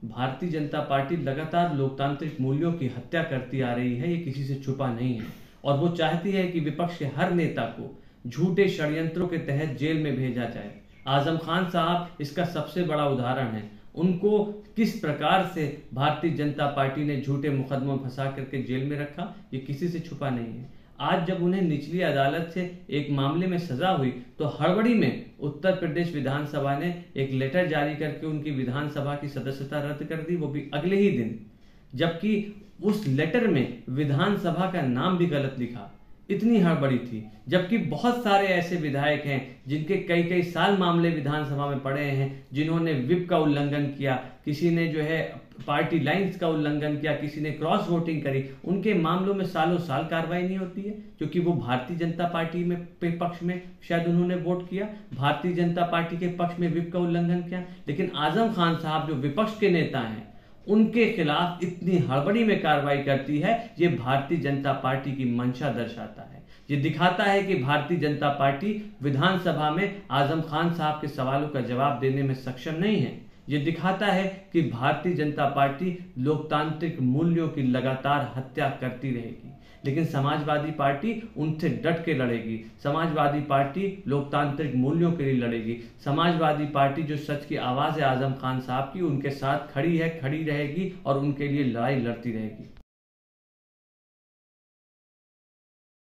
Bharatiya Janata party लगातार लोकतांत्रिक मूल्यों की हत्या करती आ रही है, ये किसी से छुपा नहीं है। और वो चाहती है कि विपक्ष के हर नेता को झूठे षड्यंत्रों के तहत जेल में भेजा जाए। आजम खान साहब इसका सबसे बड़ा उदाहरण है। उनको किस प्रकार से भारतीय जनता पार्टी ने झूठे मुकदमों में फंसा करके जेल में रखा, ये किसी से छुपा नहीं है। आज जब उन्हें निचली अदालत से एक मामले में सजा हुई तो हड़बड़ी में उत्तर प्रदेश विधानसभा ने एक लेटर जारी करके उनकी विधानसभा की सदस्यता रद्द कर दी, वो भी अगले ही दिन। जबकि उस लेटर में विधानसभा का नाम भी गलत लिखा। इतनी हड़बड़ी थी। जबकि बहुत सारे ऐसे विधायक हैं जिनके कई कई साल मामले विधानसभा में पड़े हैं, जिन्होंने विप का उल्लंघन किया, किसी ने जो है पार्टी लाइंस का उल्लंघन किया, किसी ने क्रॉस वोटिंग करी, उनके मामलों में सालों साल कार्रवाई नहीं होती है, क्योंकि वो भारतीय जनता पार्टी में पक्ष में शायद उन्होंने वोट किया, भारतीय जनता पार्टी के पक्ष में विप का उल्लंघन किया। लेकिन आजम खान साहब जो विपक्ष के नेता हैं, उनके खिलाफ इतनी हड़बड़ी में कार्रवाई करती है। ये भारतीय जनता पार्टी की मंशा दर्शाता है। ये दिखाता है कि भारतीय जनता पार्टी विधानसभा में आजम खान साहब के सवालों का जवाब देने में सक्षम नहीं है। ये दिखाता है कि भारतीय जनता पार्टी लोकतांत्रिक मूल्यों की लगातार हत्या करती रहेगी। लेकिन समाजवादी पार्टी उनसे डट के लड़ेगी। समाजवादी पार्टी लोकतांत्रिक मूल्यों के लिए लड़ेगी। समाजवादी पार्टी जो सच की आवाज है आजम खान साहब की, उनके साथ खड़ी है, खड़ी रहेगी और उनके लिए लड़ाई लड़ती रहेगी।